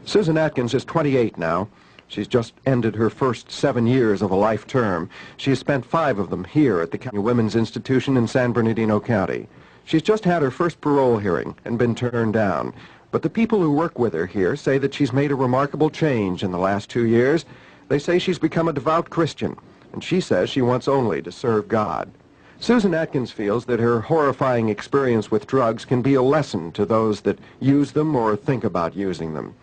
Susan Atkins is 28 now. She's just ended her first 7 years of a life term. She has spent 5 of them here at the County Women's Institution in San Bernardino County. She's just had her first parole hearing and been turned down. But the people who work with her here say that she's made a remarkable change in the last 2 years. They say she's become a devout Christian, and she says she wants only to serve God. Susan Atkins feels that her horrifying experience with drugs can be a lesson to those that use them or think about using them.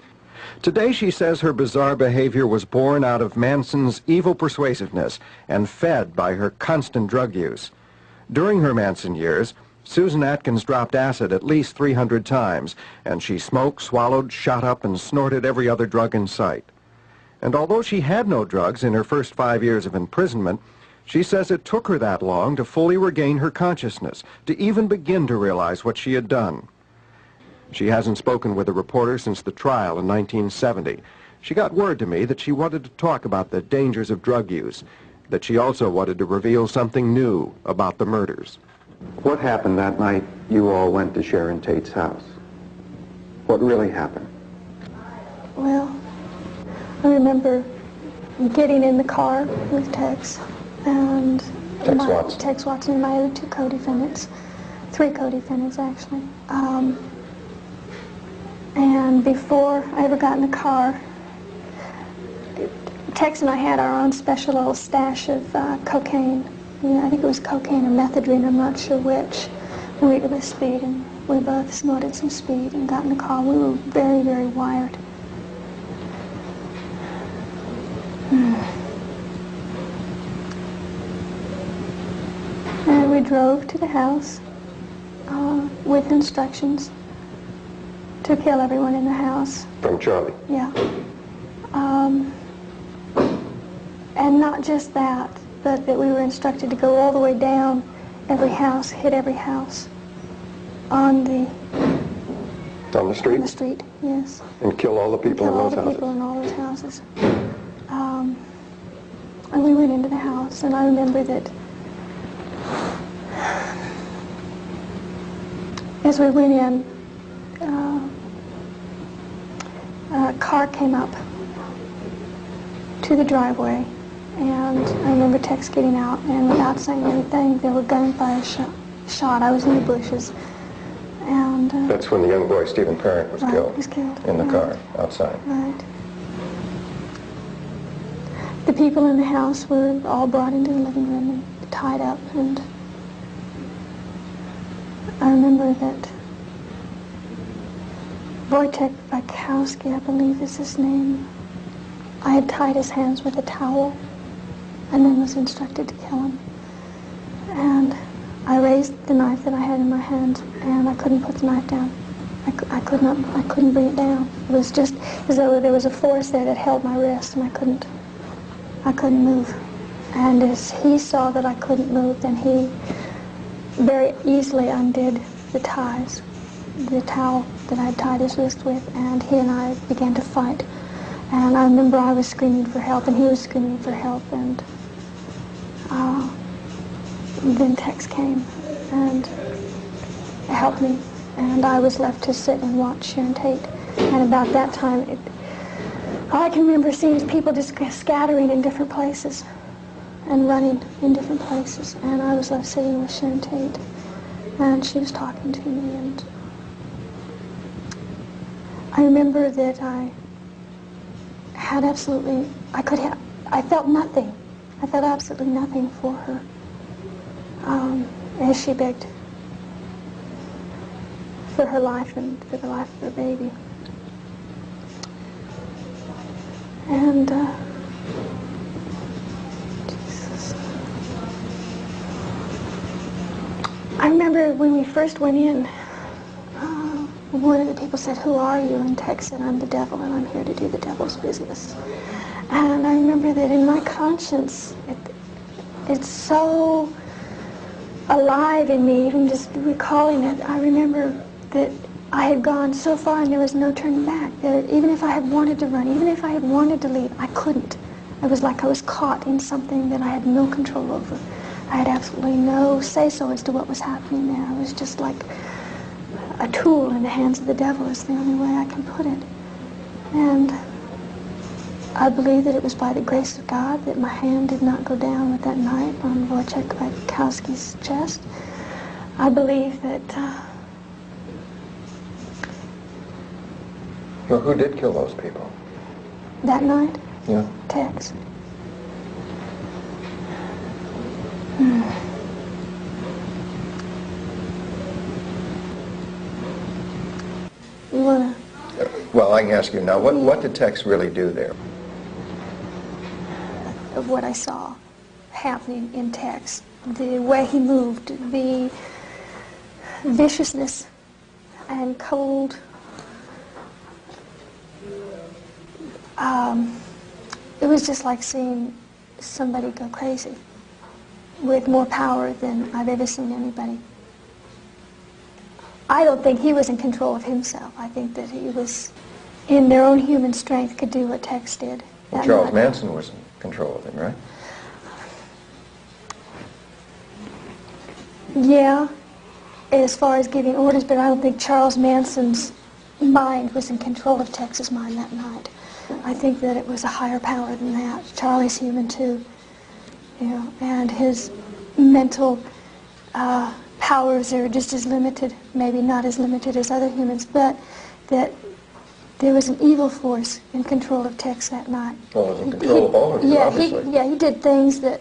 Today, she says her bizarre behavior was born out of Manson's evil persuasiveness and fed by her constant drug use. During her Manson years, Susan Atkins dropped acid at least 300 times, and she smoked, swallowed, shot up, and snorted every other drug in sight. And although she had no drugs in her first 5 years of imprisonment, she says it took her that long to fully regain her consciousness, to even begin to realize what she had done. She hasn't spoken with a reporter since the trial in 1970. She got word to me that she wanted to talk about the dangers of drug use, that she also wanted to reveal something new about the murders. What happened that night you all went to Sharon Tate's house? What really happened? Well, I remember getting in the car with Tex and Tex Watson and my other 2 co-defendants, 3 co-defendants actually. And before I ever got in the car, Tex and I had our own special little stash of cocaine. I think it was cocaine or methadone, I'm not sure which. And we were speed, and we both snorted some speed and got in the car. We were very, very wired. And we drove to the house with instructions to kill everyone in the house. From Charlie? Yeah. And not just that, but that we were instructed to go all the way down every house, hit every house on the street? On the street, yes. And kill all the people in those houses? Kill all the people in all those houses. And we went into the house, and I remember that as we went in, a car came up to the driveway, and I remember Tex getting out, and without saying anything, there were gunfire shot. I was in the bushes, and that's when the young boy Stephen Parent was killed. He was killed in the car outside. Right. The people in the house were all brought into the living room and tied up, and I remember that Wojtek Bakowski, I believe is his name, I had tied his hands with a towel and then was instructed to kill him. And I raised the knife that I had in my hand, and I couldn't put the knife down. I couldn't bring it down. It was just as though there was a force there that held my wrist, and I couldn't move. And as he saw that I couldn't move, then he very easily undid the ties, the towel that I had tied his wrist with, and he and I began to fight. And I remember I was screaming for help, and he was screaming for help, and then Tex came and helped me, and I was left to sit and watch Sharon Tate. And about that time, all I can remember seeing is people just scattering in different places and running in different places, and I was left sitting with Sharon Tate, and she was talking to me, and I remember that I had absolutely, I felt nothing. I felt absolutely nothing for her as she begged for her life and for the life of her baby. And Jesus. I remember when we first went in, one of the people said, "Who are you?" And Tex said, "I'm the devil, and I'm here to do the devil's business." And I remember that in my conscience, it's so alive in me, even just recalling it. I remember that I had gone so far and there was no turning back. Even if I had wanted to run, even if I had wanted to leave, I couldn't. It was like I was caught in something that I had no control over. I had absolutely no say-so as to what was happening there. I was just like a tool in the hands of the devil, is the only way I can put it. And I believe that it was by the grace of God that my hand did not go down with that knife on Wojciech Kwiatkowski's chest. I believe that... Well, who did kill those people? That night? Yeah. Tex. You want to... Well, I can ask you now, what did Tex really do there? Of what I saw happening in Tex, the way he moved, the viciousness and cold, it was just like seeing somebody go crazy with more power than I've ever seen anybody. I don't think he was in control of himself. I think that he was, in their own human strength, could do what Tex did. Well, Charles Manson was in control of him, right? Yeah, as far as giving orders, but I don't think Charles Manson's mind was in control of Tex's mind that night. I think that it was a higher power than that. Charlie's human too, you know, and his mental powers are just as limited, maybe not as limited as other humans, but that there was an evil force in control of Tex that night. Well, it was in control of all of you, obviously. He did things that,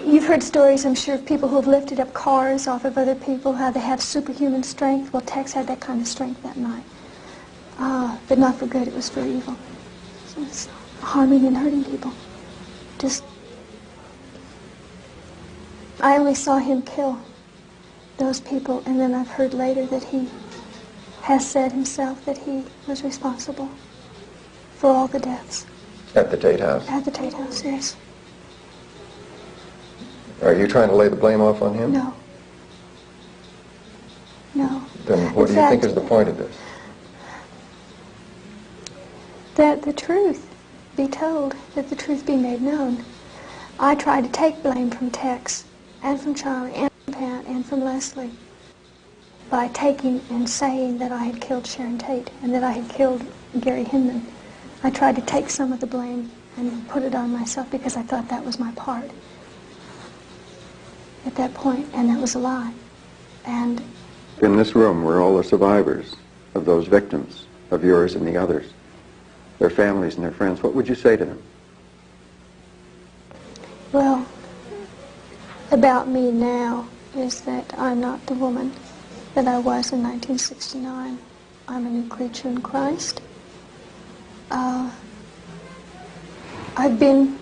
you've heard stories, I'm sure, of people who have lifted up cars off of other people, how they have superhuman strength. Well, Tex had that kind of strength that night. But not for good, it was for evil. So it's harming and hurting people. Just, I only saw him kill those people, and then I've heard later that he has said himself that he was responsible for all the deaths. At the Tate house? At the Tate house, yes. Are you trying to lay the blame off on him? No. No. Then what do you think is the point of this? That the truth be told, that the truth be made known. I tried to take blame from Tex and from Charlie and from Pat and from Leslie by taking and saying that I had killed Sharon Tate and that I had killed Gary Hinman. I tried to take some of the blame and put it on myself because I thought that was my part at that point, and that was a lie. And in this room were all the survivors of those victims, of yours and the others, their families and their friends. What would you say to them? Well, about me now is that I'm not the woman that I was in 1969. I'm a new creature in Christ. I've been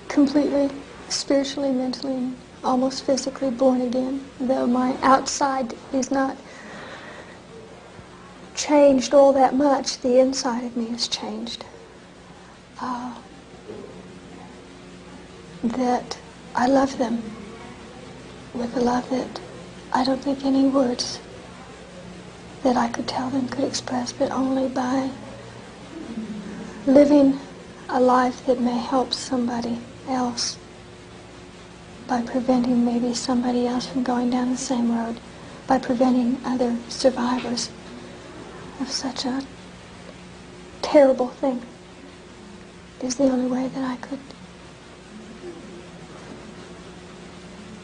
completely, spiritually, mentally, and almost physically born again, though my outside is not changed all that much. The inside of me has changed. That I love them with a love that I don't think any words that I could tell them could express, but only by living a life that may help somebody else, by preventing maybe somebody else from going down the same road, by preventing other survivors of such a terrible thing, is the only way that I could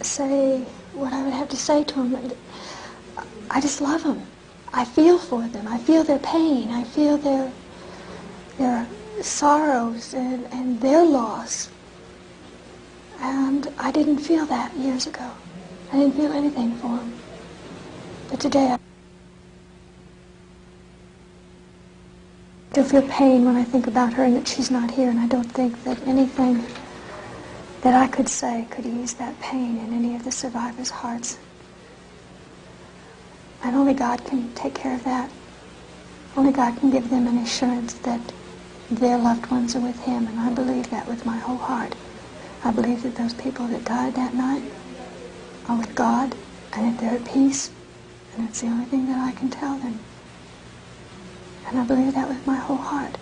say what I would have to say to them. I just love them. I feel for them. I feel their pain. I feel their sorrows and their loss. And I didn't feel that years ago. I didn't feel anything for them. But today I still feel pain when I think about her and that she's not here, and I don't think that anything that I could say could ease that pain in any of the survivors' hearts. And only God can take care of that. Only God can give them an assurance that their loved ones are with Him, and I believe that with my whole heart. I believe that those people that died that night are with God, and that they're at peace, and it's the only thing that I can tell them. And I believe that with my whole heart.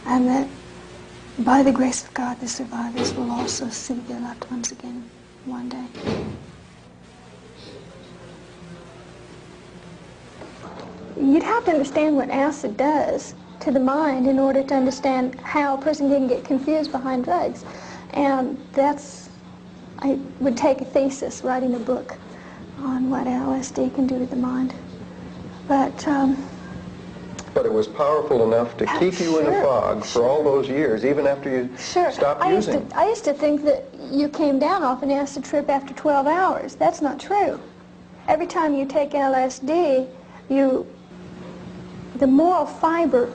And that by the grace of God, the survivors will also see their loved ones again one day. you'd have to understand what acid does to the mind in order to understand how a person can get confused behind drugs. And I would take a thesis, writing a book on what LSD can do to the mind. But it was powerful enough to keep you in a fog for all those years, even after you stopped using. I used to think that you came down off an acid trip after 12 hours. That's not true. Every time you take LSD, the moral fiber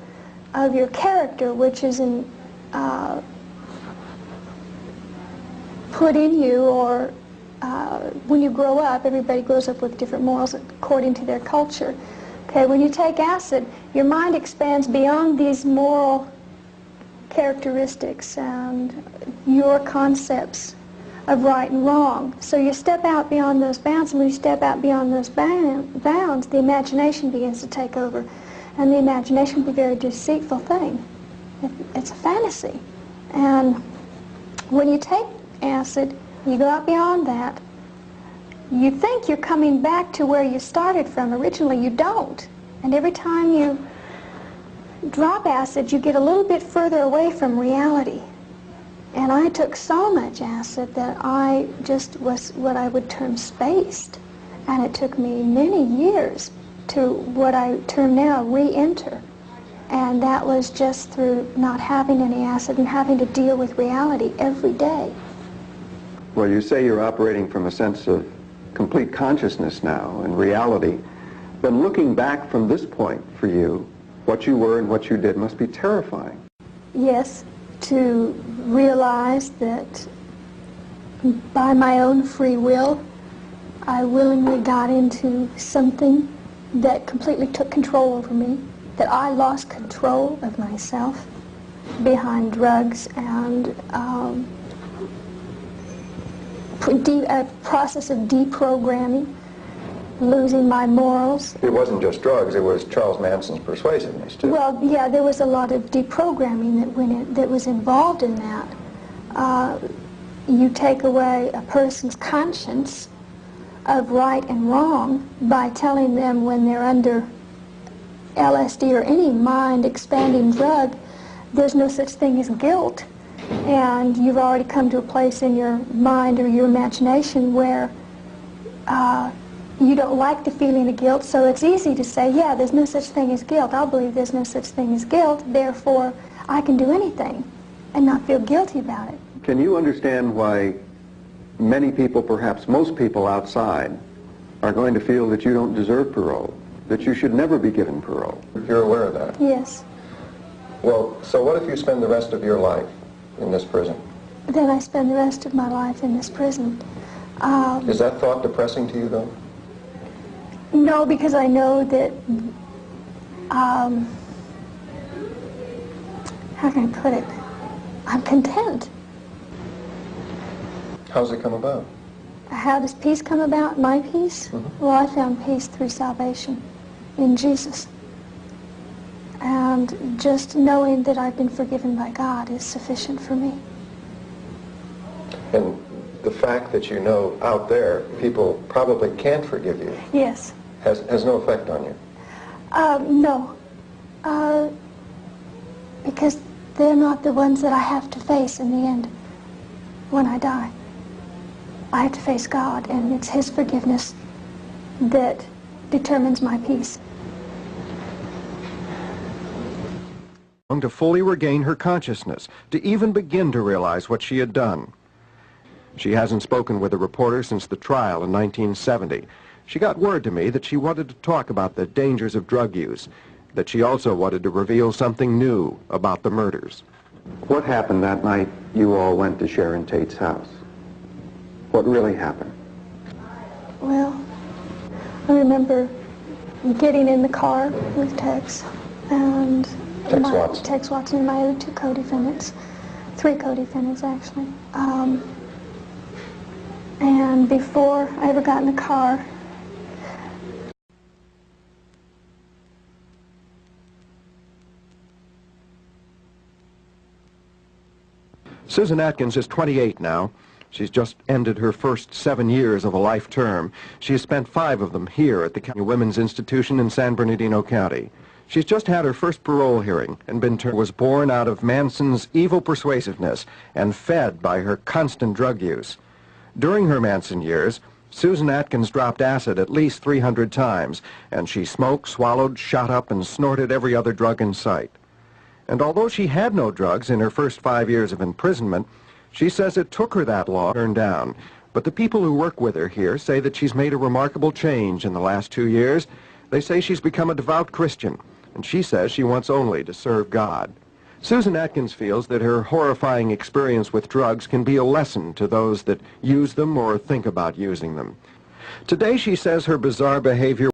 of your character, which is put in you, or when you grow up, everybody grows up with different morals according to their culture. Okay, when you take acid, your mind expands beyond these moral characteristics and your concepts of right and wrong. So you step out beyond those bounds, and when you step out beyond those bounds, the imagination begins to take over. And the imagination can be a very deceitful thing. It's a fantasy. And when you take acid, you go out beyond that, you think you're coming back to where you started from. Originally, you don't. And every time you drop acid, you get a little bit further away from reality. And I took so much acid that I just was what I would term spaced. And it took me many years to what I term now re-enter. And that was just through not having any acid and having to deal with reality every day. Well, you say you're operating from a sense of complete consciousness now and reality. Then looking back from this point for you, what you were and what you did must be terrifying. Yes, to realize that by my own free will, I willingly got into something that completely took control over me, that I lost control of myself behind drugs and a process of deprogramming, losing my morals. It wasn't just drugs, it was Charles Manson's persuasiveness, too. Well, yeah, there was a lot of deprogramming that was involved in that. You take away a person's conscience of right and wrong by telling them when they're under LSD or any mind-expanding drug, there's no such thing as guilt. And you've already come to a place in your mind or your imagination where you don't like the feeling of guilt, so it's easy to say, yeah, there's no such thing as guilt. I'll believe there's no such thing as guilt, therefore I can do anything and not feel guilty about it. Can you understand why many people, perhaps most people outside, are going to feel that you don't deserve parole, that you should never be given parole? You're aware of that? Yes. Well, so what if you spend the rest of your life in this prison? Then I spend the rest of my life in this prison. Is that thought depressing to you, though? No, because I know that, how can I put it? I'm content. How's it come about? How does peace come about? My peace? Mm-hmm. Well, I found peace through salvation in Jesus. And just knowing that I've been forgiven by God is sufficient for me. And the fact that you know out there people probably can't forgive you Yes. has no effect on you? No. Because they're not the ones that I have to face in the end when I die. I have to face God, and it's His forgiveness that determines my peace. To fully regain her consciousness, to even begin to realize what she had done. She hasn't spoken with a reporter since the trial in 1970. She got word to me that she wanted to talk about the dangers of drug use, that she also wanted to reveal something new about the murders. What happened that night you all went to Sharon Tate's house? What really happened? Well, I remember getting in the car with Tex and Tex Watson and my other two co-defendants, three co-defendants actually. And before I ever got in the car, Susan Atkins is 28 now. She's just ended her first 7 years of a life term. She has spent 5 of them here at the Women's Institution in San Bernardino County. She's just had her first parole hearing and was born out of Manson's evil persuasiveness and fed by her constant drug use. During her Manson years, Susan Atkins dropped acid at least 300 times, and she smoked, swallowed, shot up, and snorted every other drug in sight. And although she had no drugs in her first 5 years of imprisonment, she says it took her that long to turn down. But the people who work with her here say that she's made a remarkable change in the last 2 years. They say she's become a devout Christian, and she says she wants only to serve God. Susan Atkins feels that her horrifying experience with drugs can be a lesson to those that use them or think about using them. Today, she says her bizarre behavior